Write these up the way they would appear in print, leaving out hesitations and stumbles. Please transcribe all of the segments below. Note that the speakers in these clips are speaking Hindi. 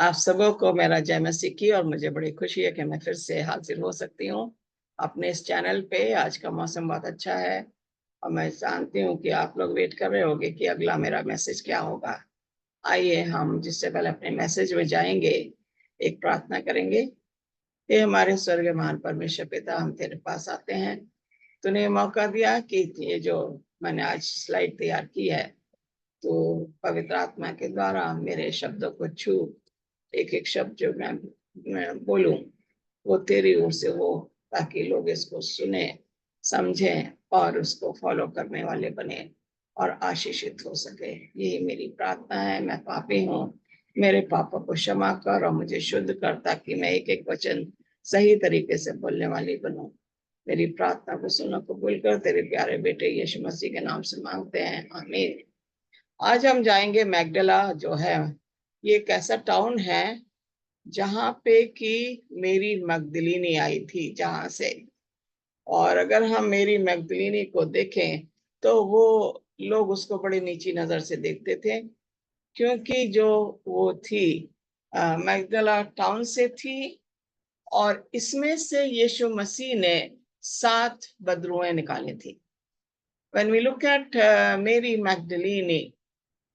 आप सबों को मेरा जय मसीह की। और मुझे बड़ी खुशी है कि मैं फिर से हाजिर हो सकती हूँ अपने इस चैनल पे। आज का मौसम बहुत अच्छा है और मैं जानती हूँ कि आप लोग वेट कर रहे होंगे कि अगला मेरा मैसेज क्या होगा। आइए हम जिससे पहले अपने मैसेज में जाएंगे, एक प्रार्थना करेंगे। हे हमारे स्वर्गीय महान परमेश्वर पिता, हम तेरे पास आते हैं। तूने मौका दिया कि ये जो मैंने आज स्लाइड तैयार की है, तो पवित्र आत्मा के द्वारा मेरे शब्दों को छू, एक एक शब्द जो मैं बोलूं वो तेरी ओर से हो, ताकि लोग इसको सुने, समझें और उसको फॉलो करने वाले बने और आशीषित हो सके। यही मेरी प्रार्थना है। मैं पापी हूँ, मेरे पापों को क्षमा कर और मुझे शुद्ध कर, ताकि मैं एक एक वचन सही तरीके से बोलने वाली बनूं। मेरी प्रार्थना को सुनो, कबूल कर। तेरे प्यारे बेटे यीशु मसीह के नाम से मांगते हैं, आमीन। आज हम जाएंगे मैगडला जो है, ये एक ऐसा टाउन है जहाँ पे कि मेरी मगदलिनी आई थी जहां से। और अगर हम मेरी मगदलिनी को देखें तो वो लोग उसको बड़ी नीची नजर से देखते थे, क्योंकि जो वो थी मैगदला टाउन से थी। और इसमें से यीशु मसीह ने 7 बदरूएं निकाली थी। When we look at Mary Magdalene,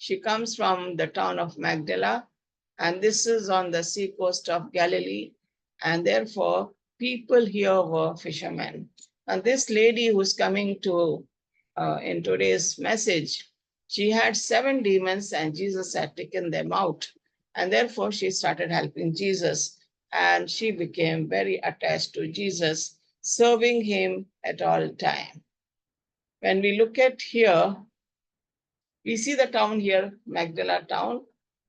she comes from the town of Magdala, and this is on the sea coast of Galilee, and therefore people here were fishermen. And this lady who's coming to in today's message, she had 7 demons, and Jesus had taken them out, and therefore she started helping Jesus, and she became very attached to Jesus, serving him at all time. When we look at here, we see the town here, Magdala town.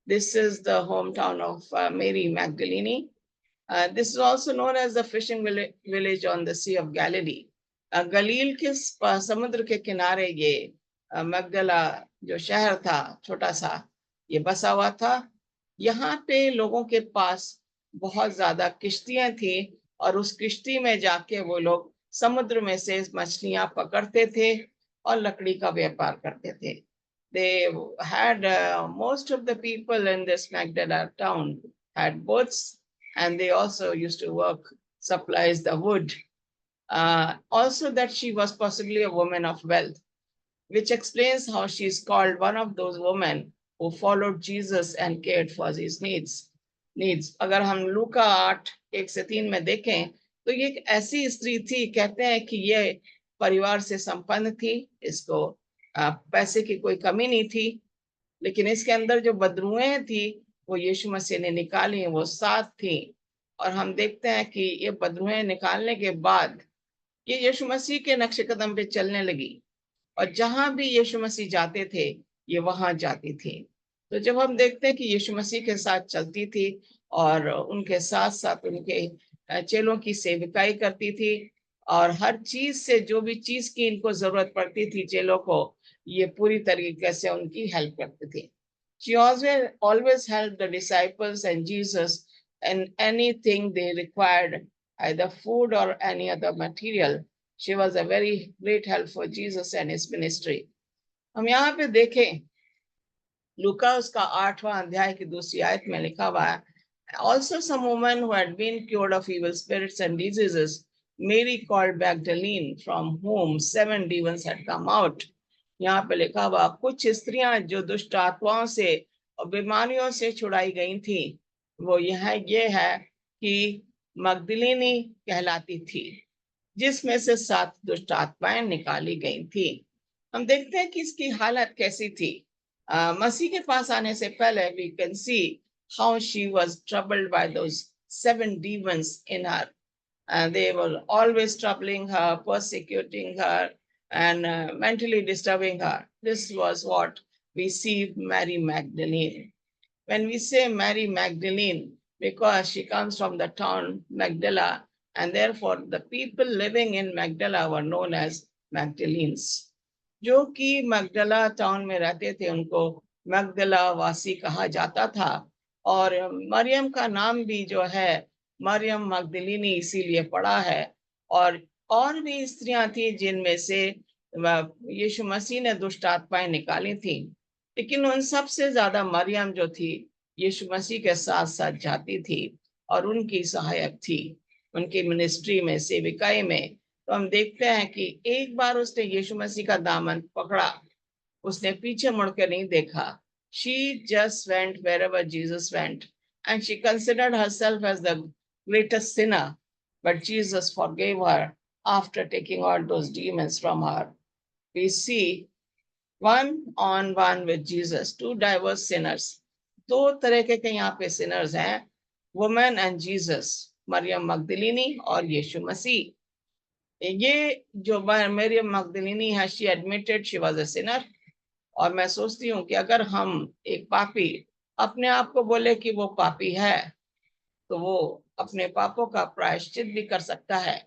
This is the hometown of Mary Magdalene. This is also known as the fishing village on the Sea of Galilee. गलील के समुद्र के किनारे ये मगदला जो शहर था, छोटा सा, ये बसा हुआ था। यहाँ पे लोगों के पास बहुत ज्यादा किश्तियां थी, और उस किश्ती में जाके वो लोग समुद्र में से मछलियां पकड़ते थे और लकड़ी का व्यापार करते थे। They had most of the people in this Magdala town had boats, and they also used to work, supplies the wood. Also, that she was possibly a woman of wealth, which explains how she is called one of those women who followed Jesus and cared for his needs. अगर हम लूका 8:1-3 में देखें तो ये एक ऐसी स्त्री थी, कहते हैं कि ये परिवार से संपन्न थी, इसको पैसे की कोई कमी नहीं थी। लेकिन इसके अंदर जो बदरूएं थी वो यीशु मसीह ने निकाली, वो 7 थी। और हम देखते हैं कि ये बदरूएं निकालने के बाद ये यीशु मसीह के नक्शे कदम पे चलने लगी, और जहां भी यीशु मसीह जाते थे ये वहां जाती थी। तो जब हम देखते हैं कि यीशु मसीह के साथ चलती थी और उनके साथ साथ उनके चेलों की सेविकाई करती थी, और हर चीज से, जो भी चीज की इनको जरूरत पड़ती थी चेलों को, ये पूरी तरीके से उनकी हेल्प करती थी। She always helped the disciples and Jesus in anything they required, either food or any other material. She was a very great help for Jesus and his ministry. हम यहाँ पे देखें, लूका उसका 8वां अध्याय की 2री आयत में लिखा हुआ है, also some women who had been cured of evil spirits and diseases, Mary called Magdalene, from whom 7 demons had come out. यहाँ पे लिखा हुआ कुछ स्त्रियां जो दुष्ट आत्माओं से और बीमारियों से छुड़ाई गई थी, वो यहाँ ये है कि मगदलिनी कहलाती थी, जिसमें से 7 दुष्ट आत्माएं निकाली गई थी। हम देखते हैं कि इसकी हालत कैसी थी। मसीह के पास आने से पहले we can see how she was troubled by those 7 demons in her. They were always troubling her, persecuting her, and mentally disturbing her. This was what we see Mary Magdalene. When we say Mary Magdalene, because she comes from the town Magdala, and therefore the people living in Magdala were known as Magdalenes. जो कि मगदला टाउन में रहते थे उनको मगदला वासी कहा जाता था। और मरियम का नाम भी जो है मरियम मगदलिनी इसीलिए पड़ा है। और भी स्त्रियां थी जिनमें से यीशु मसीह ने दुष्ट आत्माएं निकाली थी, लेकिन उन सबसे ज्यादा मरियम जो थी यीशु मसीह के साथ साथ जाती थी और उनकी सहायक थी उनकी मिनिस्ट्री में, सेविकाई में। तो हम देखते हैं कि एक बार उसने यीशु मसीह का दामन पकड़ा, उसने पीछे मुड़ के नहीं देखा। She just went wherever Jesus went, and she considered herself as the greatest sinner. But Jesus forgave her after taking out those demons from her. We see one on one with Jesus, two diverse sinners. दो तरह के यहाँ पे sinners हैं, woman and Jesus, मरियम मगदलिनी और यीशु मसीह। ये जो मरियम मगदलिनी है, she admitted she was a sinner. और मैं सोचती हूँ कि अगर हम एक पापी अपने आप को बोले कि वो पापी है, तो वो अपने पापों का प्रायश्चित भी कर सकता है।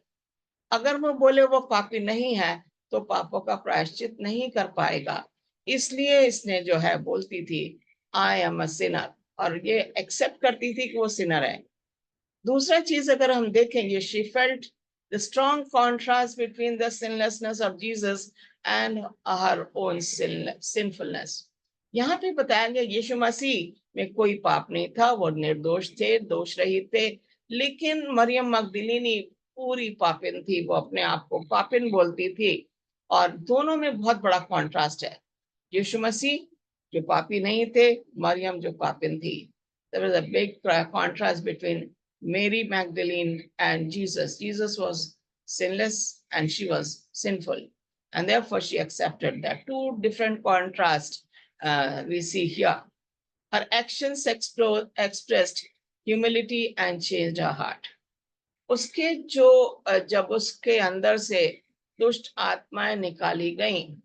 अगर वो बोले वो पापी नहीं है, तो पापों का प्रायश्चित नहीं कर पाएगा। इसलिए इसने जो है बोलती थी आई एम अ सिनर, और ये एक्सेप्ट करती थी कि वो सिनर है। दूसरा चीज अगर हम देखेंगे, she felt the strong contrast between the sinlessness of Jesus and her own sinfulness. यहाँ पे बताया गया यीशु मसीह में कोई पाप नहीं था, वो निर्दोष थे, दोष रहित थे। लेकिन मरियम मगदलिनी पूरी पापिन थी, वो अपने आप को पापिन बोलती थी। और दोनों में बहुत बड़ा कॉन्ट्रास्ट है, यीशु मसीह जो पापी नहीं थे, मरियम जो पापिन थी। There was a big contrast between Mary Magdalene and Jesus. Jesus was sinless and she was sinful, and therefore she accepted that. Two different contrasts we see here. Her actions expressed humility and changed her heart. उसके जो जब उसके अंदर से दुष्ट आत्माएं निकाली गईं,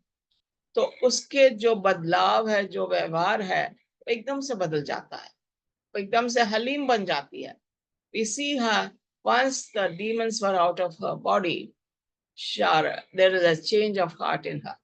तो उसके जो बदलाव है, जो व्यवहार है, एकदम से बदल जाता है, एकदम से हलीम बन जाती है। We see her once the demons were out of her body, sure, there is a change of heart in her.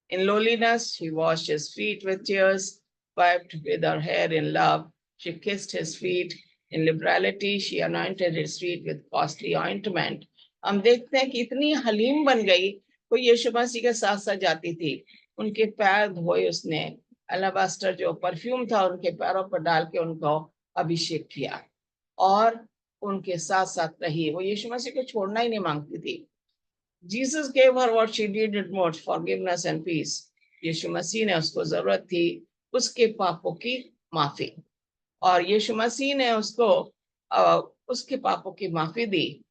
In lowliness, she washed his feet with tears, wiped with her hair in love. She kissed his feet. In liberality, she anointed his feet with costly ointment. हम देखते हैं कि इतनी हलीम बन गई, वो यीशु मसीह के साथ साथ जाती थी, उनके पैर धोए उसने, अलाबास्टर जो परफ्यूम था उनके पैरों पर डाल के उनको अभिषेक किया, और उनके साथ साथ रही। वो यीशु मसीह को छोड़ना ही नहीं मांगती थी। Jesus gave her what she needed most, forgiveness and peace. यीशु मसीह ने उसको जरूरत थी उसके पापों की माफी, और यीशु मसीह ने उसको उसके पापों की माफी दी,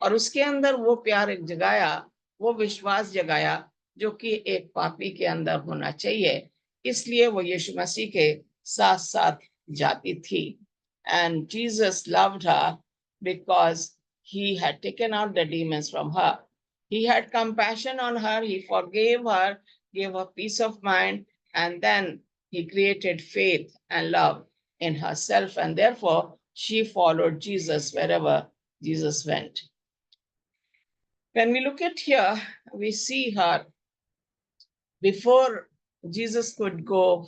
और उसके अंदर वो प्यार जगाया, वो विश्वास जगाया जो कि एक पापी के अंदर होना चाहिए। इसलिए वो यीशु मसीह के साथ साथ जाती थी। And Jesus loved her because he had taken out the demons from her. He had compassion on her, he forgave her, gave her peace of mind, and then he created faith and love in herself, and therefore she followed Jesus wherever Jesus went. When we look at here, we see her before Jesus could go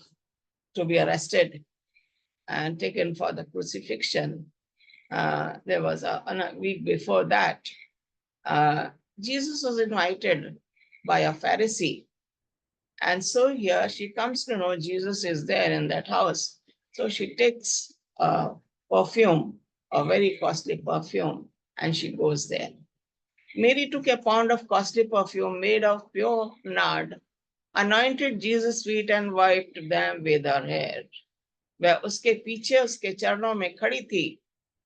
to be arrested and taken for the crucifixion. There was a week before that, Jesus was invited by a Pharisee. And so here she comes to know Jesus is there in that house. So she takes a perfume, a very costly perfume, and she goes there. Mary took a pound of costly perfume made of pure nard, anointed Jesus' feet and wiped them with her hair. वह उसके पीछे उसके चरणों में खड़ी थी,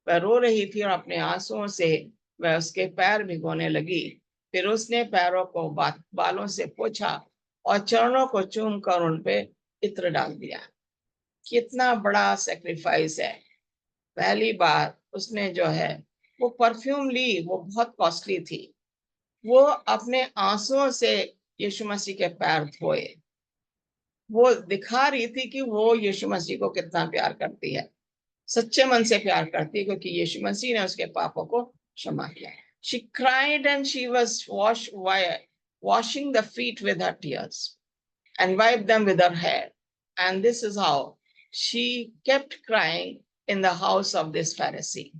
वह रो रही थी और अपने आंसुओं से वह उसके पैर भिगोने लगी। फिर उसने पैरों को बालों से पोंछा और चरणों को चूम कर उन पे इत्र डाल दिया। कितना बड़ा सेक्रीफाइस है। पहली बार उसने जो है वो परफ्यूम ली, वो बहुत कॉस्टली थी, वो अपने आंसुओं से यीशु मसीह के पैर धोए। वो दिखा रही थी कि वो यीशु मसीह को कितना प्यार करती है, सच्चे मन से प्यार करती है, क्योंकि यीशु मसीह ने उसके पापों को क्षमा किया। She cried and she was washing the feet with her tears and wiped them with her hair. And this is how she kept crying in the house of this Pharisee.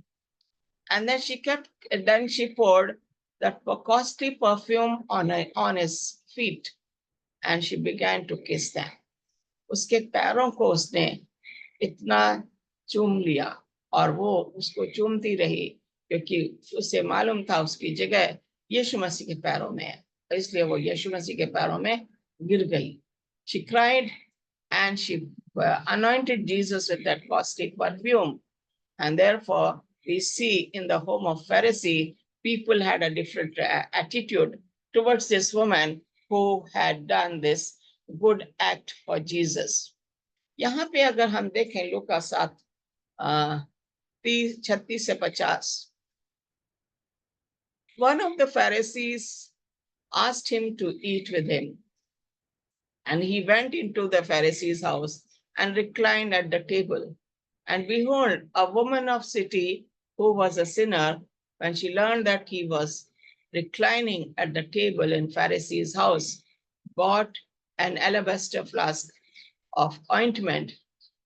And then she poured that costly perfume on his feet, and she began to kiss them. उसके पैरों को उसने इतना चूम लिया और वो उसको चूमती रही, क्योंकि उसे मालूम था उसकी जगह यीशु मसीह के पैरों में है, तो इसलिए वो यीशु मसीह के पैरों में गिर गई। She cried and she anointed Jesus with that costly perfume. And therefore, we see in the home of Pharisee, people had a different attitude towards this woman who had done this good act for Jesus. यहाँ पे अगर हम देखें लूका 7 36 से 50, one of the Pharisees asked him to eat with him, and he went into the Pharisee's house and reclined at the table. And behold, a woman of city who was a sinner, when she learned that he was reclining at the table in Pharisee's house, bought an alabaster flask of ointment,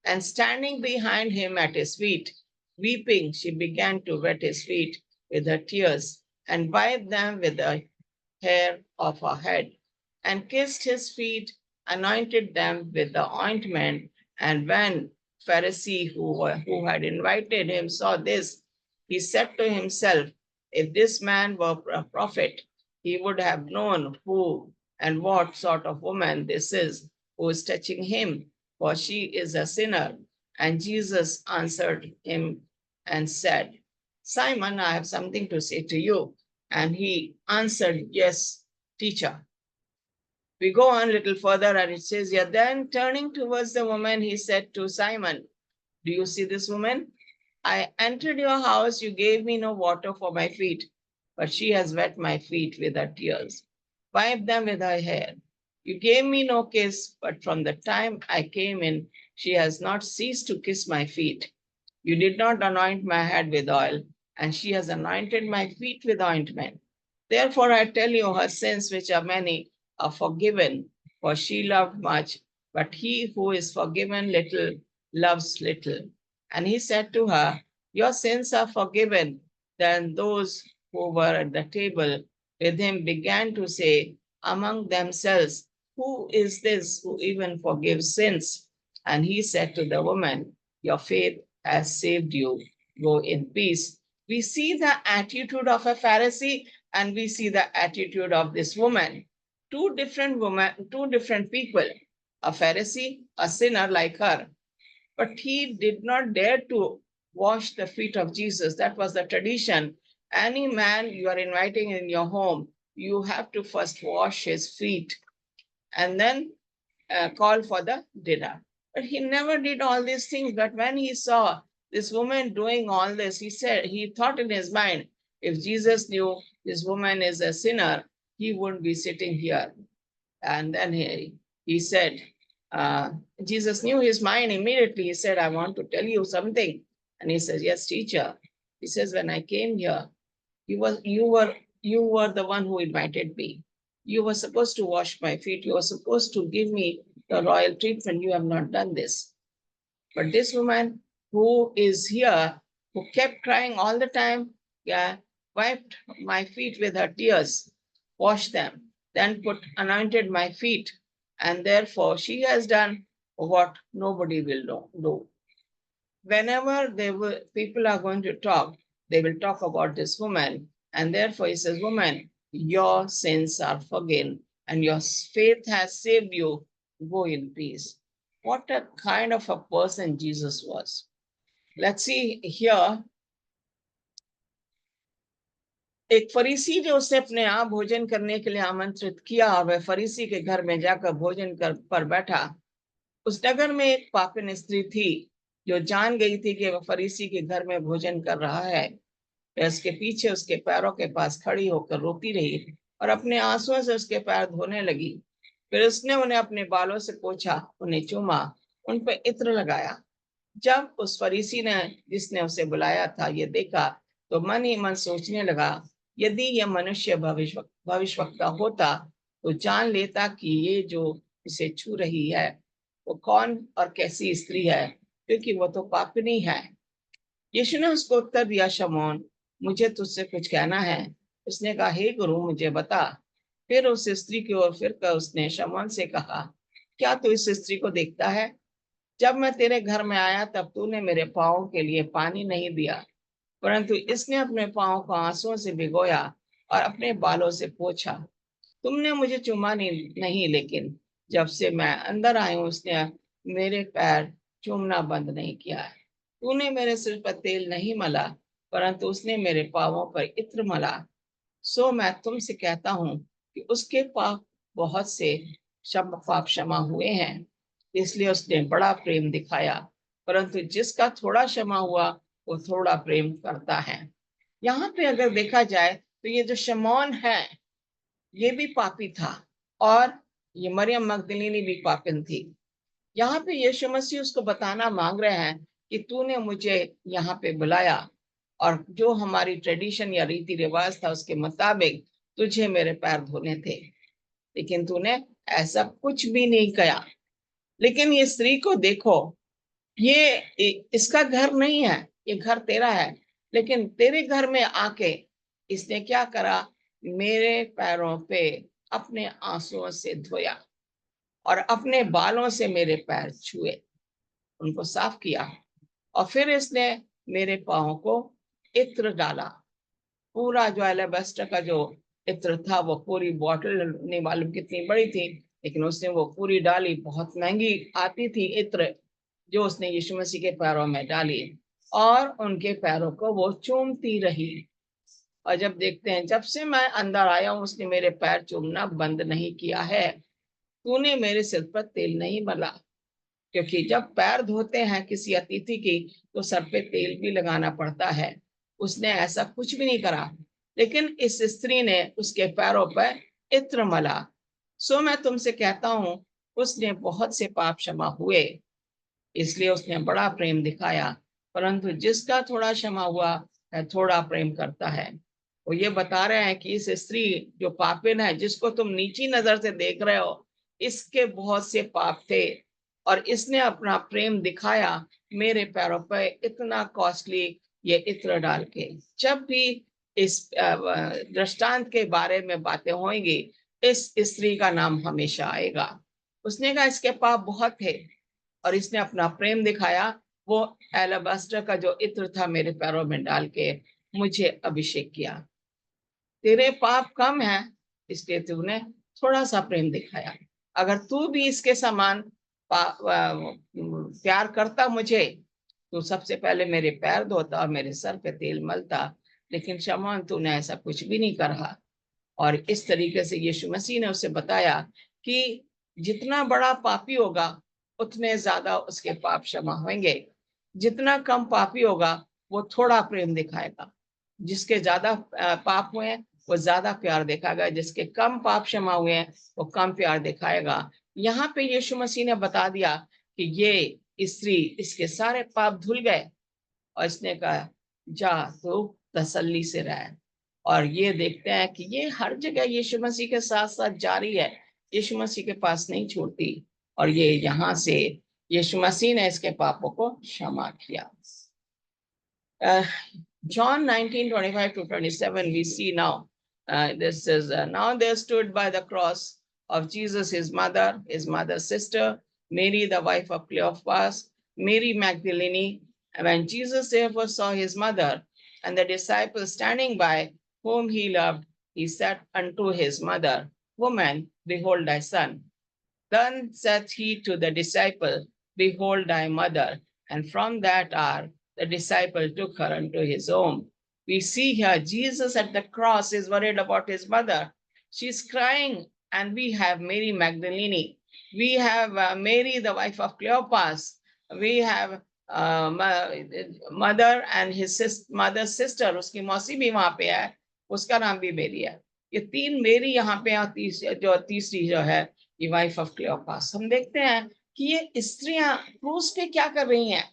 and standing behind him at his feet, weeping, she began to wet his feet with her tears and wipe them with the hair of her head, and kissed his feet, anointed them with the ointment. And when Pharisee who had invited him saw this, he said to himself, if this man were a prophet, he would have known who and what sort of woman this is who is touching him, for she is a sinner. And Jesus answered him and said, Simon, I have something to say to you. And he answered, yes, teacher. We go on a little further and it says, yeah, then turning towards the woman, he said to Simon, do you see this woman? I entered your house, you gave me no water for my feet, but she has wet my feet with her tears, wiped them with her hair. You gave me no kiss, but from the time I came in, she has not ceased to kiss my feet. You did not anoint my head with oil, and she has anointed my feet with ointment. Therefore, I tell you, her sins, which are many, are forgiven, for she loved much, but he who is forgiven little loves little. And he said to her, your sins are forgiven. Then those who were at the table with him began to say among themselves, who is this who even forgives sins? And he said to the woman, your faith has saved you. Go in peace. We see the attitude of a Pharisee and we see the attitude of this woman. Two different women, two different people. A Pharisee, a sinner like her. But he did not dare to wash the feet of Jesus. That was the tradition. Any man you are inviting in your home, you have to first wash his feet and then call for the dinner. But he never did all these things. But when he saw this woman doing all this, he thought in his mind, if Jesus knew this woman is a sinner, he wouldn't be sitting here. And then he said, Jesus knew his mind immediately. He said, I want to tell you something. And he says, yes, teacher. He says, when I came here, you were the one who invited me. You were supposed to wash my feet. You were supposed to give me the royal treatment. You have not done this. But this woman who is here, who kept crying all the time, yeah, wiped my feet with her tears, washed them, then anointed my feet. And therefore she has done what nobody will do. Whenever people are going to talk, they will talk about this woman. And therefore he says, woman, your sins are forgiven and your faith has saved you. Go in peace. What a kind of a person Jesus was. Let's see here. एक फरीसी जो उसे अपने आप भोजन करने के लिए आमंत्रित किया और वह फरीसी के घर में जाकर भोजन पर बैठा। उस नगर में एक पापिन स्त्री थी जो जान गई थी कि वह फरीसी के घर में भोजन कर रहा है। वह उसके पीछे उसके पैरों के पास खड़ी होकर रोती रही और अपने आंसुओं से उसके पैर धोने लगी। फिर उसने उन्हें अपने बालों से पोंछा, उन्हें चूमा, उन पर इत्र लगाया। जब उस फरीसी ने जिसने उसे बुलाया था ये देखा तो मन ही मन सोचने लगा, यदि यह मनुष्य भविष्यवक्ता होता तो जान लेता कि ये जो इसे छू रही है वो कौन और कैसी स्त्री है, क्योंकि वो तो पापिनी है। यीशु ने उसको उत्तर दिया, शमौन, मुझे तुझसे कुछ कहना है। उसने कहा, हे गुरु, मुझे बता। फिर उस स्त्री की ओर फिरकर उसने शमौन से कहा, क्या तू इस स्त्री को देखता है? जब मैं तेरे घर में आया तब तूने मेरे पाँव के लिए पानी नहीं दिया, परंतु इसने अपने पाँव को आंसुओं से भिगोया और अपने बालों से पोंछा। तुमने मुझे चूमा नहीं, लेकिन जब से मैं अंदर आई हूं उसने मेरे पैर चूमना बंद नहीं किया है। तूने मेरे सिर पर तेल नहीं मला, परंतु उसने मेरे पाँवों पर इत्र मला। सो मैं तुमसे कहता हूँ कि उसके पाप बहुत से पाप क्षमा हुए हैं, इसलिए उसने बड़ा प्रेम दिखाया। परंतु जिसका थोड़ा क्षमा हुआ वो थोड़ा प्रेम करता है। यहाँ पे अगर देखा जाए तो ये जो शमौन है ये भी पापी था, और ये मरियम मगदलीनी भी पापिन थी। यहाँ पे यीशु मसीह उसको बताना मांग रहे हैं कि तूने मुझे यहाँ पे बुलाया, और जो हमारी ट्रेडिशन या रीति रिवाज था उसके मुताबिक तुझे मेरे पैर धोने थे, लेकिन तूने ऐसा कुछ भी नहीं किया। लेकिन ये स्त्री को देखो, ये इसका घर नहीं है, ये घर तेरा है, लेकिन तेरे घर में आके इसने क्या करा, मेरे पैरों पे अपने आंसुओं से धोया और अपने बालों से मेरे पैर छुए, उनको साफ किया। और फिर इसने मेरे पाँव को इत्र डाला। पूरा जो एलेबस्टर का जो इत्र था वो पूरी बॉटल, नहीं मालूम कितनी बड़ी थी, लेकिन उसने वो पूरी डाली। बहुत महंगी आती थी इत्र, जो उसने यीशु मसीह के पैरों में डाली और उनके पैरों को वो चूमती रही। और जब देखते हैं, जब से मैं अंदर आया हूं उसने मेरे पैर चूमना बंद नहीं किया है। तूने मेरे सिर पर तेल नहीं मला, क्योंकि जब पैर धोते हैं किसी अतिथि की तो सर पे तेल भी लगाना पड़ता है। उसने ऐसा कुछ भी नहीं करा, लेकिन इस स्त्री ने उसके पैरों पर इत्र मला। सो मैं तुमसे कहता हूं उसने बहुत से पाप क्षमा हुए, इसलिए उसने बड़ा प्रेम दिखाया। परंतु जिसका थोड़ा क्षमा हुआ है थोड़ा प्रेम करता है। वो ये बता रहे हैं कि इस स्त्री जो पापिन है, जिसको तुम नीची नजर से देख रहे हो, इसके बहुत से पाप थे, और इसने अपना प्रेम दिखाया मेरे पैरों पर इतना कॉस्टली ये इत्र डाल के। जब भी इस दृष्टांत के बारे में बातें होंगी, इस स्त्री का नाम हमेशा आएगा। उसने कहा इसके पाप बहुत थे और इसने अपना प्रेम दिखाया। वो एलाबास्टर का जो इत्र था मेरे पैरों में डाल के मुझे अभिषेक किया। तेरे पाप कम है, इसलिए तूने थोड़ा सा प्रेम दिखाया। अगर तू भी इसके समान प्यार करता मुझे, तो सबसे पहले मेरे पैर धोता और मेरे सर पे तेल मलता। लेकिन शमौन, तूने ऐसा कुछ भी नहीं करा। और इस तरीके से यीशु मसीह ने उसे बताया कि जितना बड़ा पापी होगा उतने ज्यादा उसके पाप क्षमा होंगे, जितना कम पापी होगा वो थोड़ा प्रेम दिखाएगा। जिसके ज्यादा पाप हुए हैं वो ज्यादा प्यार दिखाएगा, जिसके कम पाप क्षमा हुए हैं वो कम प्यार दिखाएगा। यहाँ पे यीशु मसीह ने बता दिया कि ये स्त्री, इसके सारे पाप धुल गए, और इसने कहा जा तो तसल्ली से रह। और ये देखते हैं कि ये हर जगह यीशु मसीह के साथ साथ जारी है, यीशु मसीह के पास नहीं छोड़ती। और ये यहाँ से यीशु मसीह ने इसके पापों को क्षमा किया। John 19:25-27 we see now, this is now there stood by the cross of Jesus his mother's sister Mary, the wife of Cleophas, Mary Magdalene. And when Jesus therefore saw his mother and the disciples standing by whom he loved, he said unto his mother, Woman, behold thy son. Then said he to the disciple, Behold thy mother. And from that hour the disciple took her unto his home. We see here Jesus at the cross is worried about his mother. She's crying, and we have Mary Magdalene. We have Mary, the wife of Cleopas. We have mother and his mother's sister. उसकी मौसी भी वहां पे है, उसका नाम भी मेरी है। ये तीन मेरी यहाँ पे, तीसरी जो है ये वाइफ ऑफ क्लियोपास। हम देखते हैं कि ये स्त्रियां क्रूस पे क्या कर रही हैं।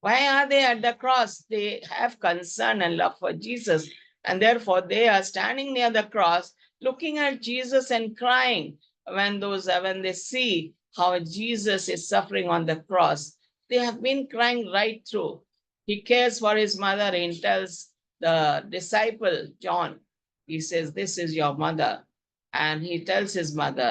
Why are they at the cross? They have concern and love for Jesus, and therefore they are standing near the cross, looking at Jesus and crying. When they see how Jesus is suffering on the cross, they have been crying right through. He cares for his mother. He tells the disciple John, he says, "This is your mother," and he tells his mother,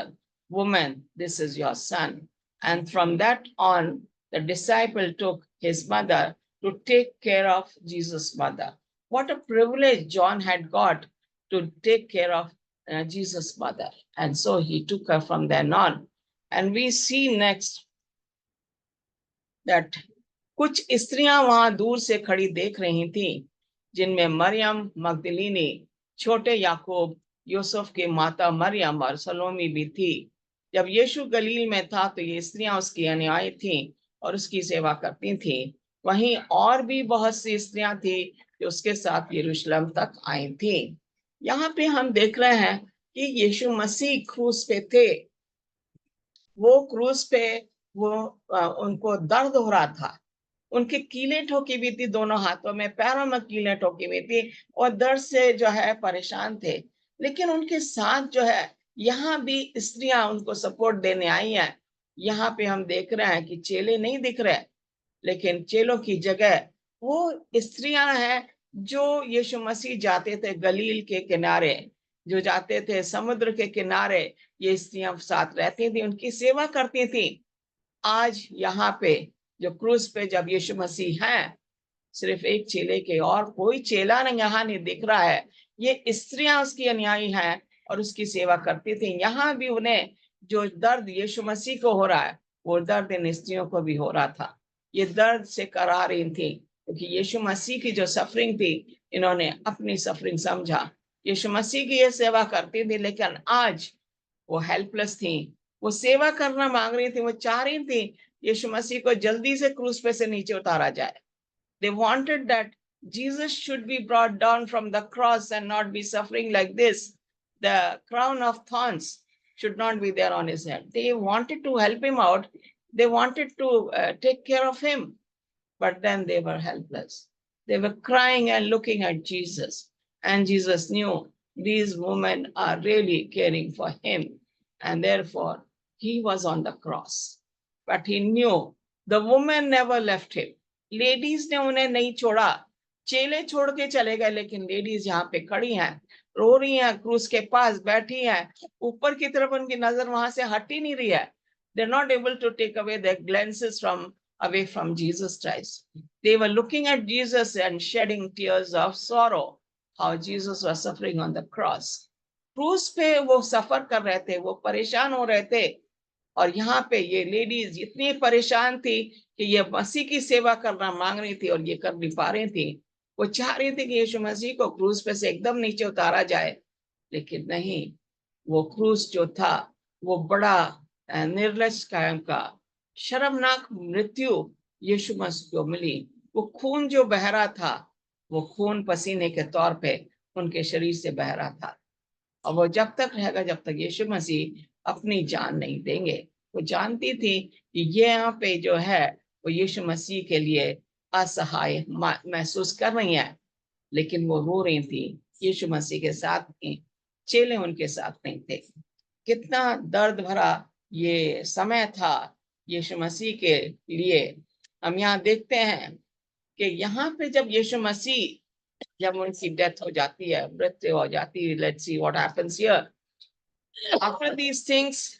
"Woman, this is your son." And from that on, the disciple took his mother to take care of Jesus' mother. What a privilege John had got to take care of Jesus' mother. And so he took her from then on. And we see next that कुछ स्त्रियां वहां दूर से खड़ी देख रही थीं, जिनमें मरियम मगदलीनी, छोटे याकूब, यूसुफ की माता मरियम और सलोमी भी थी। जब यीशु गलील में था तो ये स्त्रियां उसकी अनुयायी थीं और उसकी सेवा करती थीं। वहीं और भी बहुत सी स्त्रियां थी जो उसके साथ यरूशलेम तक आई थीं। यहाँ पे हम देख रहे हैं कि यीशु मसीह क्रूस पे थे। वो क्रूस पे वो उनको दर्द हो रहा था, उनके कीले ठोकी हुई थी, दोनों हाथों में, पैरों में कीले ठोकी हुई थी और दर्द से जो है परेशान थे। लेकिन उनके साथ जो है यहाँ भी स्त्रियां उनको सपोर्ट देने आई हैं। यहाँ पे हम देख रहे हैं कि चेले नहीं दिख रहे, लेकिन चेलों की जगह वो स्त्रियां हैं जो यीशु मसीह जाते थे गलील के किनारे, जो जाते थे समुद्र के किनारे, ये स्त्रियां साथ रहती थी, उनकी सेवा करती थी। आज यहाँ पे जो क्रूस पे जब यीशु मसीह है, सिर्फ एक चेले के और कोई चेला नहीं यहाँ नहीं दिख रहा है। ये स्त्रियां उसकी अनुयायी हैं और उसकी सेवा करती थी। यहाँ भी उन्हें जो दर्द यीशु मसीह को हो रहा है, वो दर्द इन स्त्रियों को भी हो रहा था। ये दर्द से करा रही थी क्योंकि यीशु मसीह की जो सफरिंग थी, इन्होंने अपनी सफरिंग समझा। यीशु मसीह की ये सेवा करती थी, लेकिन आज वो हेल्पलेस थी। वो सेवा करना मांग रही थी, वो चाह रही थी यीशु मसीह को जल्दी से क्रूस पे से नीचे उतारा जाए। They wanted that Jesus should be brought down from the cross and not be suffering like this. The crown of thorns should not be there on his head. They wanted to help him out. They wanted to take care of him, but then they were helpless. They were crying and looking at Jesus, and Jesus knew these women are really caring for him, and therefore he was on the cross. But he knew the woman never left him. Ladies ने उन्हें नहीं छोड़ा, चेले छोड़ के चले गए, लेकिन लेडीज यहाँ पे खड़ी हैं, रो रही हैं, क्रूस के पास बैठी हैं, ऊपर की तरफ उनकी नजर वहां से हट ही नहीं रही है। They're not able to take away their glances away from Jesus Christ. They were looking at Jesus and shedding tears of sorrow, how Jesus was suffering on the cross. क्रूस पे वो सफर कर रहे थे, वो परेशान हो रहे थे, और यहाँ पे ये लेडीज इतनी परेशान थी कि ये मसीह की सेवा करना मांग रही थी और ये कर नहीं पा रही थी। वो चाह रही थी कि यीशु मसीह को क्रूस पे से एकदम नीचे उतारा जाए, लेकिन नहीं, वो क्रूस जो था वो बड़ा निर्लज कायम का शर्मनाक मृत्यु यीशु मसीह को मिली। वो खून जो बह रहा था, वो खून पसीने के तौर पे उनके शरीर से बह रहा था, और वो जब तक रहेगा जब तक यीशु मसीह अपनी जान नहीं देंगे। वो जानती थी कि ये यहाँ पे जो है वो यीशु मसीह के लिए असहाय महसूस कर रही है, लेकिन वो रो रही थी, यीशु मसीह के साथ थी, चेले उनके साथ नहीं थे। कितना दर्द भरा ये समय था यीशु मसीह के लिए। हम यहाँ देखते हैं कि यहाँ पे जब यीशु मसीह जब उनकी डेथ हो जाती है, मृत्यु हो जाती है, let's see what happens here. After these things,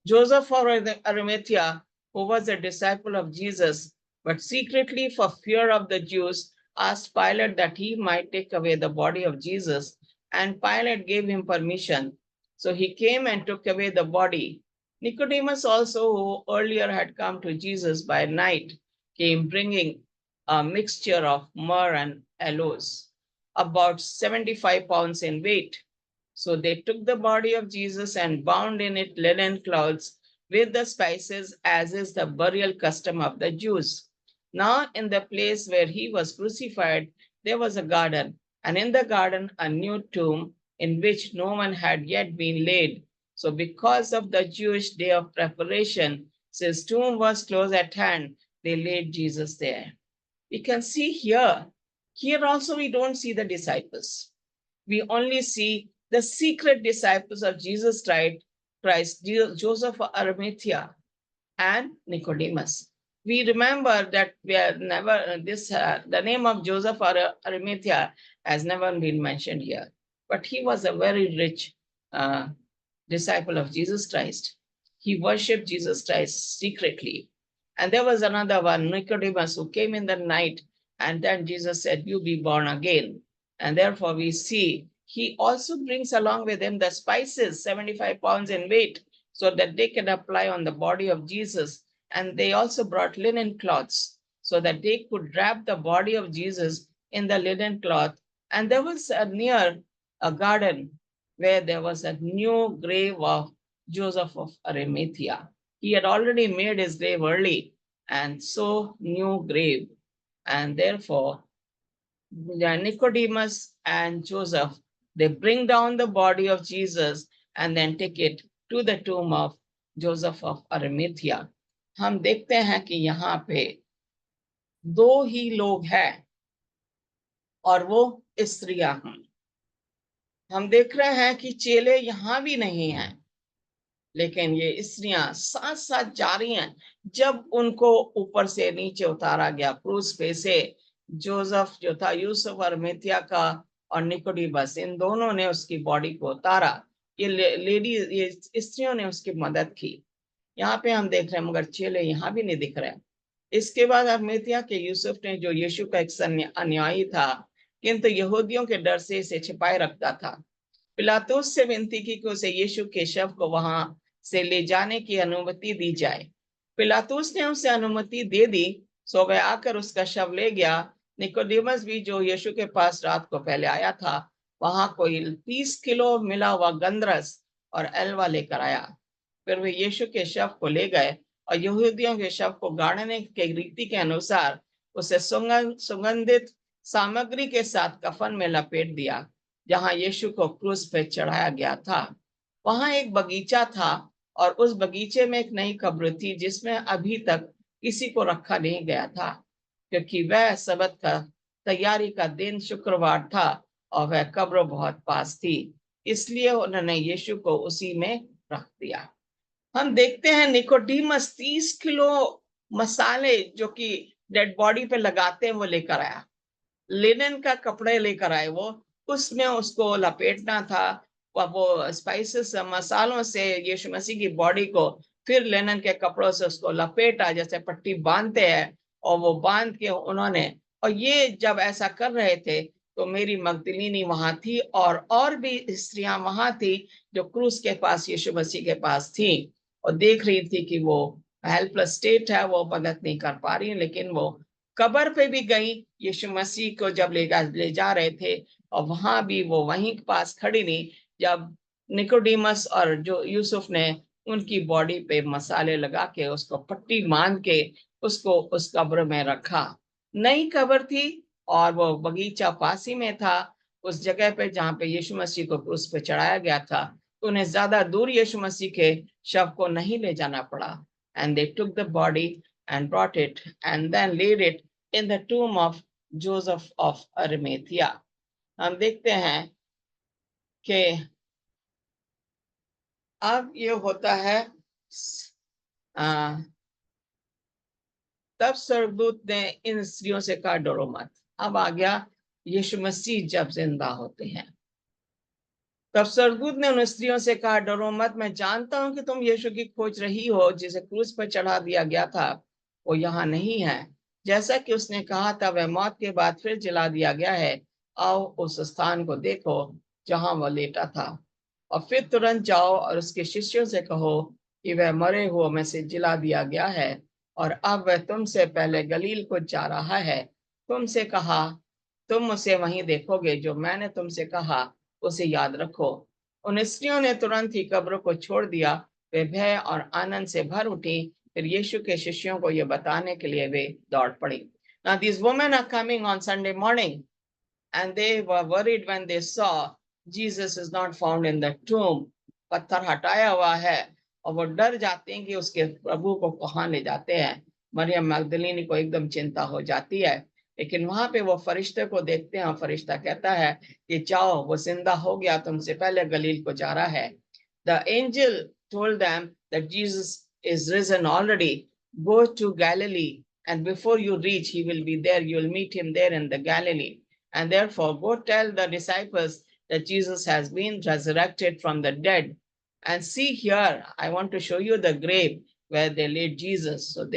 Joseph of Arimathea, who was a disciple of Jesus, but secretly for fear of the Jews, asked Pilate that he might take away the body of Jesus, and Pilate gave him permission. So he came and took away the body. Nicodemus also, who earlier had come to Jesus by night, came bringing a mixture of myrrh and aloes, about 75 pounds in weight. So they took the body of Jesus and bound in it linen cloths with the spices, as is the burial custom of the Jews. Now in the place where he was crucified, there was a garden, and in the garden a new tomb in which no one had yet been laid. So because of the Jewish day of preparation, since tomb was close at hand, they laid Jesus there. We can see here also we don't see the disciples. We only see the secret disciples of Jesus Christ, Joseph of Arimathea and Nicodemus. We remember that we are never the name of Joseph of Arimathea has never been mentioned here, but he was a very rich disciple of Jesus Christ. He worshipped Jesus Christ secretly, And there was another one, Nicodemus, who came in the night, and then Jesus said, you be born again. And therefore we see he also brings along with him the spices, 75 pounds in weight, so that they can apply on the body of Jesus. And they also brought linen cloths so that they could wrap the body of Jesus in the linen cloth. And there was near a garden where there was a new grave of Joseph of Arimathea. He had already made his grave early, and so new grave. And therefore, Nicodemus and Joseph, they bring down the body of Jesus and then take it to the tomb of Joseph of Arimathea. हम देखते हैं कि यहाँ पे दो ही लोग हैं और वो स्त्रियां हैं। हम देख रहे हैं कि चेले यहाँ भी नहीं हैं, लेकिन ये स्त्रियां साथ साथ जा रही हैं। जब उनको ऊपर से नीचे उतारा गया क्रूस पे से, जोसेफ जो था, यूसुफ और मेथिया का, और निकोडिमस, इन दोनों ने उसकी बॉडी को उतारा। ये लेडी, ये स्त्रियों ने उसकी मदद की। यहाँ पे हम देख रहे हैं, मगर चेले यहाँ भी नहीं दिख रहे। इसके बाद अरमेतिया के यूसुफ ने, जो यीशु का एक अनुयायी था, किंतु यहूदियों के डर से इसे छिपाए रखता था, पिलातुस से विनती की कि उसे यीशु के शव को वहां से ले जाने की अनुमति दी जाए। पिलातुस ने उसे अनुमति दे दी, सो वह आकर उसका शव ले गया। निकोदेमस भी, जो यीशु के पास रात को पहले आया था, वहां कोई 30 किलो मिला हुआ गंधरस और एलवा लेकर आया। फिर वे यीशु के शव को ले गए और यहूदियों के शव को गाड़ने के रीति के अनुसार उसे सुगंधित सामग्री के साथ कफन में लपेट दिया, जहां यीशु को क्रूस पे चढ़ाया गया था। वहां एक बगीचा था और उस बगीचे में एक नई कब्र थी, जिसमें अभी तक किसी को रखा नहीं गया था, क्योंकि वह सबत का तैयारी का दिन शुक्रवार था और वह कब्र बहुत पास थी। इसलिए उन्होंने यीशु को उसी में रख दिया। हम देखते हैं निकोडीमस 30 किलो मसाले जो कि डेड बॉडी पे लगाते हैं वो लेकर आया। लिनन का कपड़े लेकर आए, वो उसमें उसको लपेटना था। वो स्पाइसेस, मसालों से यीशु मसीह की बॉडी को फिर लिनन के कपड़ों से उसको लपेटा, जैसे पट्टी बांधते हैं, और वो बांध के उन्होंने, और ये जब ऐसा कर रहे थे तो मेरी मगदलीनी वहां थी और भी स्त्रियां वहां थी जो क्रूस के पास, यीशु मसीह के पास थी, और देख रही थी कि वो हेल्पलेस स्टेट है, वो मदद नहीं कर पा रही। लेकिन वो कब्र पे भी गई, यीशु मसीह को जब ले जा रहे थे, और वहां भी वो वहीं के पास खड़ी नहीं, जब निकोडीमस और जो यूसुफ ने उनकी बॉडी पे मसाले लगा के उसको पट्टी बांध के उसको उस कब्र में रखा। नई कब्र थी और वो बगीचा पास ही में था, उस जगह पे जहाँ पे यीशु मसीह को क्रूस पे चढ़ाया गया था। तो उन्हें ज्यादा दूर यीशु मसीह के शव को नहीं ले जाना पड़ा। And they took the body and brought it and then laid it in the tomb of Joseph of Arimathea. हम देखते हैं कि अब ये होता है, तब स्वर्गदूत ने इन स्त्रियों से कहा, डरो मत। अब आ गया यीशु मसीह जब जिंदा होते हैं, तब स्वर्गदूत ने उन स्त्रियों से कहा, डरो मत, मैं जानता हूं कि तुम यीशु की खोज रही हो, जिसे क्रूस पर चढ़ा दिया गया था। वो यहाँ नहीं है, जैसा कि उसने कहा था, वह मौत के बाद फिर जला दिया गया है। आओ उस स्थान को देखो जहां वह लेटा था, और फिर तुरंत जाओ और उसके शिष्यों से कहो कि वह मरे हुए में से जिला दिया गया है, और अब वह तुमसे पहले गलील को जा रहा है। तुमसे कहा, तुम उसे वहीं देखोगे, जो मैंने तुमसे कहा उसे याद रखो। उन स्त्रियों ने तुरंत ही कब्र को छोड़ दिया, वे भय और आनंद से भर उठी। फिर यीशु के शिष्यों को यह बताने के लिए वे दौड़ पड़ी। Now these women are coming on Sunday morning and they were worried when they saw Jesus is not found in the tomb. पत्थर हटाया हुआ है, और वो डर जाते हैं कि उसके प्रभु को कहाँ ले जाते हैं। मरियम मगदलीनी को एकदम चिंता हो जाती है, लेकिन वहां पे वो फरिश्ते को देखते हैं, और फरिश्ता कहता है कि जाओ, वो जिंदा हो गया, तुमसे पहले गलील को जा रहा है। The angel told them that Jesus is risen already. Go to Galilee, and before you reach, he will be there. You will meet him there in the Galilee. And therefore, go tell the disciples that Jesus has been resurrected from the dead. And see here, I want to show you the grave. where they laid Jesus. So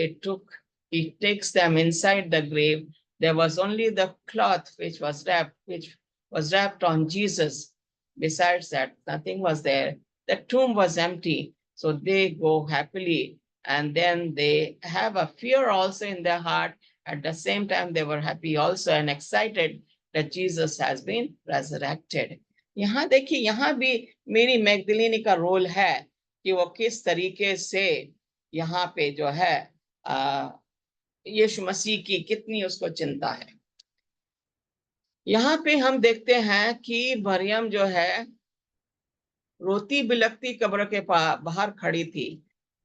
he takes them inside the grave. There was only the cloth which was wrapped on Jesus. Besides that, nothing was there. The tomb was empty. So they go happily, and then they have a fear also in their heart. At the same time, they were happy also and excited that Jesus has been resurrected. यहाँ देखिए, यहाँ भी मेरी मैगदलीनी का रोल है कि वो किस तरीके से यहाँ पे जो है यीशु मसीह की कितनी उसको चिंता है। यहाँ पे हम देखते हैं कि मरियम जो है रोती बिलखती कब्र के बाहर खड़ी थी।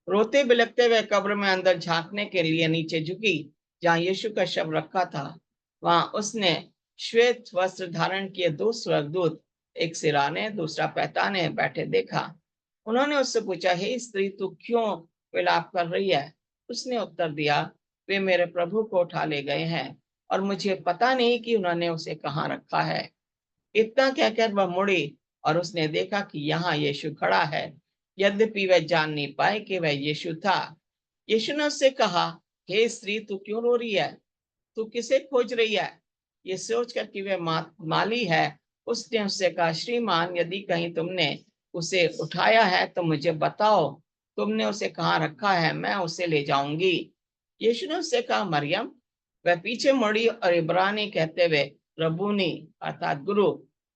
रोते बिलखते हुए कब्र में अंदर झांकने के लिए नीचे झुकी, जहां यीशु का शव रखा था। वहां उसने श्वेत वस्त्र धारण किए 2 स्वर्गदूत, एक सिराने दूसरा पैताने बैठे देखा। उन्होंने उससे पूछा, हे स्त्री, तू क्यों विलाप कर रही है? उसने उत्तर दिया, वे मेरे प्रभु को उठा ले गए हैं और मुझे पता नहीं कि उन्होंने उसे कहाँ रखा है। इतना कहकर वह मुड़ी और उसने देखा कि यहाँ यीशु खड़ा है। यद्यपि वह जान नहीं पाए कि वह यीशु था। यीशु ने उससे कहा, हे स्त्री, तू क्यों रो रही है? तू किसे खोज रही है? ये सोचकर कि वह माली है, उसने उससे कहा, श्रीमान, यदि कहीं तुमने उसे उठाया है तो मुझे बताओ, तुमने उसे कहाँ रखा है, मैं उसे ले जाऊंगी। यीशु ने उससे कहा, मरियम। वह पीछे मुड़ी और इब्रानी कहते हुए रबूनी अर्थात गुरु।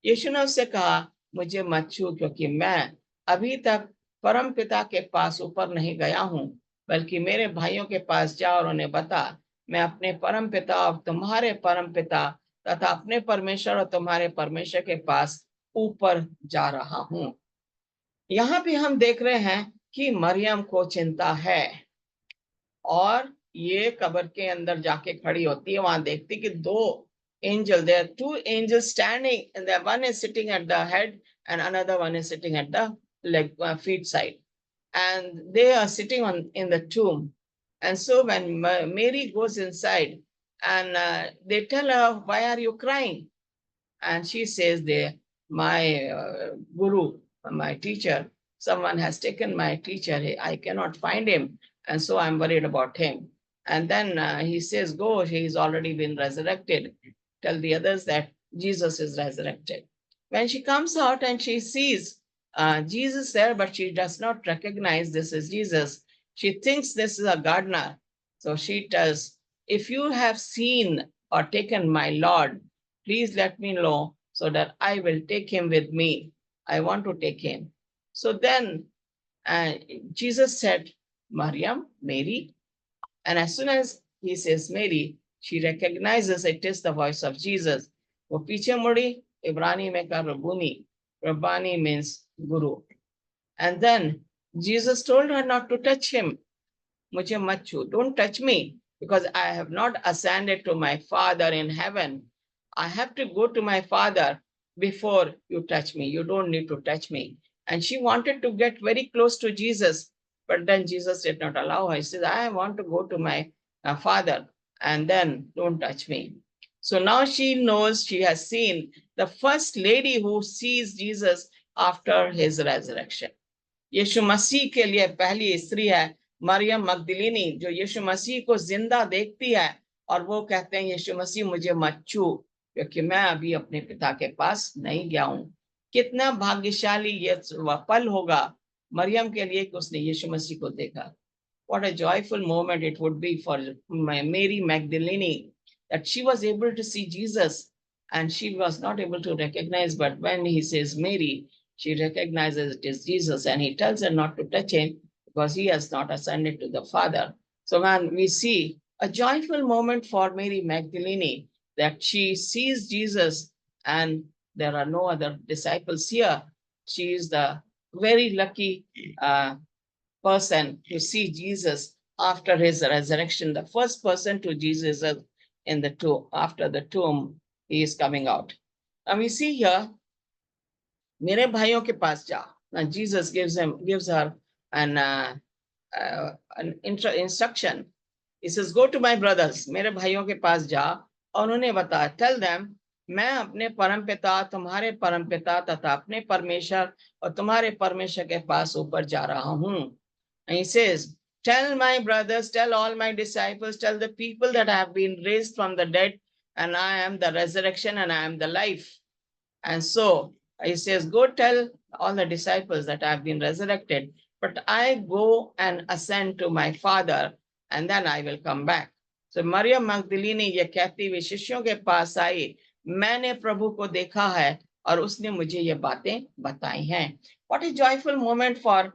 यीशु ने उससे कहा, मुझे मत छू, क्योंकि मैं अभी तक परम पिता के पास ऊपर नहीं गया हूँ, बल्कि मेरे भाइयों के पास जा और उन्हें बता, मैं अपने परम पिता और तुम्हारे परम पिता तथा अपने परमेश्वर और तुम्हारे परमेश्वर के पास ऊपर जा रहा हूँ। यहाँ भी हम देख रहे हैं कि मरियम को चिंता है और ये कब्र के अंदर जाके खड़ी होती है। वहां देखती कि 2 angels, there are 2 angels standing, and the one is sitting at the head and another one is sitting at the feet side, and they are sitting in the tomb. And so when Mary goes inside and they tell her, why are you crying? And she says, my guru, my teacher, someone has taken my teacher, I cannot find him, and so I'm worried about him. And then he says, go, he's already been resurrected. Tell the others that Jesus is resurrected. When she comes out and she sees Jesus there, but she does not recognize this is Jesus. She thinks this is a gardener. So she tells, if you have seen or taken my Lord, please let me know so that I will take him with me. I want to take him. So then Jesus said, Mariam, Mary. And as soon as he says Mary, she recognizes it is the voice of Jesus. वो पीछे मुड़ी, इब्रानी में का रब्बूनी, Rabbani means guru. And then Jesus told her not to touch him. मुझे मत छू, don't touch me, because I have not ascended to my Father in heaven. I have to go to my Father before you touch me. You don't need to touch me. And she wanted to get very close to Jesus, but then Jesus did not allow her. He said, I want to go to my Father, and then don't touch me. So now she knows, she has seen the first lady who sees Jesus after his resurrection. यीशु मसीह के लिए पहली स्त्री है मरियम मगदलीनी, जो यीशु मसीह को जिंदा देखती है और वो कहते हैं, यीशु मसीह मुझे मत छू, क्योंकि मैं अभी अपने पिता के पास नहीं गया हूं। कितना भाग्यशाली ये पल होगा मरियम के लिए कि उसने यीशु मसीह को देखा। What a joyful moment it would be for Mary Magdalene, that she was able to see Jesus and she was not able to recognize, but when he says Mary, she recognizes it is Jesus, and he tells her not to touch him because he has not ascended to the Father. So when we see a joyful moment for Mary Magdalene, that she sees Jesus and there are no other disciples here. She is the very lucky person to see Jesus after his resurrection. The first person to Jesus in the tomb, after the tomb, he is coming out. And we see here, मेरे भाइयों के पास जा. Now Jesus gives her an instruction. He says, go to my brothers, मेरे भाइयों के पास जा और उन्हें बता, tell them, मैं अपने परमपिता, तुम्हारे परमपिता तथा अपने परमेश्वर और तुम्हारे परमेश्वर के पास ऊपर जा रहा हूँ. And he says, Tell my brothers, tell all my disciples, tell the people that I have been raised from the dead, and I am the resurrection and I am the life. And so he says, go tell all the disciples that I have been resurrected, but I go and ascend to my Father, and then I will come back. So Maryam मगदलीनी ये कहती हुई शिष्यों के पास आई, मैंने प्रभु को देखा है और उसने मुझे ये बातें बताई हैं. What a joyful moment for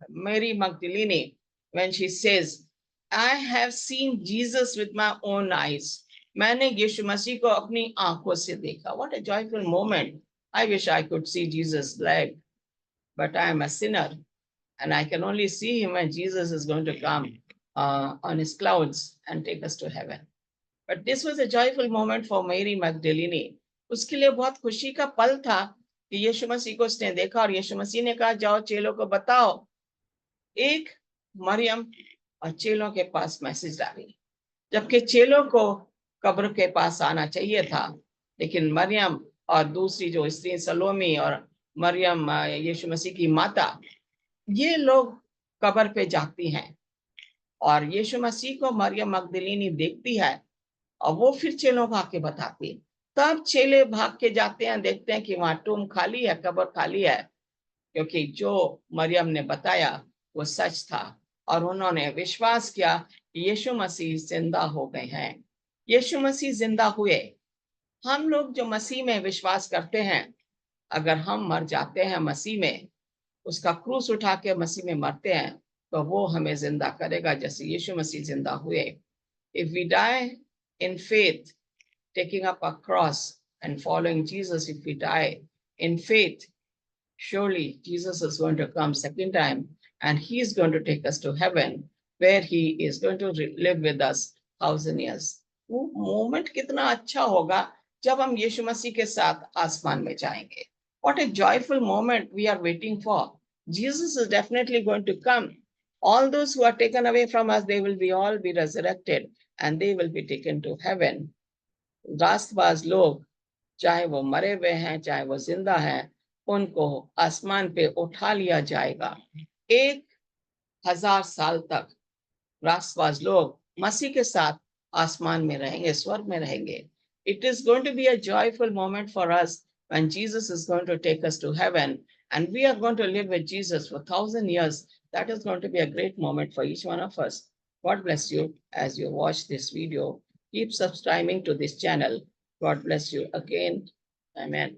Mary Magdalene when she says, I have seen Jesus with my own eyes. मैंने यीशु मसीह को अपनी आंखों से देखा. What a joyful moment. I wish I could see Jesus live, but I am a sinner and I can only see him when Jesus is going to come on his clouds and take us to heaven. But this was a joyful moment for Mary Magdalene. उसके लिए बहुत खुशी का पल था कि यीशु मसीह को उसने देखा और यीशु मसीह ने कहा, जाओ चेलों को बताओ. एक मरियम और चेलों के पास मैसेज डाली, जबकि चेलों को कब्र के पास आना चाहिए था, लेकिन मरियम और दूसरी जो स्त्री सलोमी और मरियम यीशु मसीह की माता, ये लोग कब्र पे जाती हैं और यीशु मसीह को मरियम मगदलीनी देखती है और वो फिर चेलों को आके बताती. तब चेले भाग के जाते हैं, देखते हैं कि वहां टूम खाली है, कब्र खाली है, क्योंकि जो मरियम ने बताया वो सच था और उन्होंने विश्वास किया कि यीशु मसीह जिंदा हो गए हैं. यीशु मसीह जिंदा हुए. हम लोग जो मसीह में विश्वास करते हैं, अगर हम मर जाते हैं मसीह में, उसका क्रूस उठा के मसीह में मरते हैं, तो वो हमें जिंदा करेगा जैसे यीशु मसीह जिंदा हुए. If we die in faith, taking up a cross and following Jesus, if we die in faith, surely Jesus is going to come second time and he is going to take us to heaven, where he is going to live with us 1,000 years. वो मोमेंट कितना अच्छा होगा जब हम यीशु मसीह के साथ आसमान में जाएंगे. What a joyful moment we are waiting for. Jesus is definitely going to come. All those who are taken away from us, they will be all be resurrected and they will be taken to heaven. रास्तबाज लोग, चाहे वो मरे हुए हैं चाहे वो जिंदा हैं, उनको आसमान पे उठा लिया जाएगा. 1,000 साल तक रास्तबाज लोग मसीह के साथ आसमान में रहेंगे, स्वर्ग में रहेंगे. It is going to be a joyful moment for us when Jesus is going to take us to heaven and we are going to live with Jesus for 1,000 years. That is going to be a great moment for each one of us. God bless you as you watch this video. Keep subscribing to this channel. God bless you again. Amen.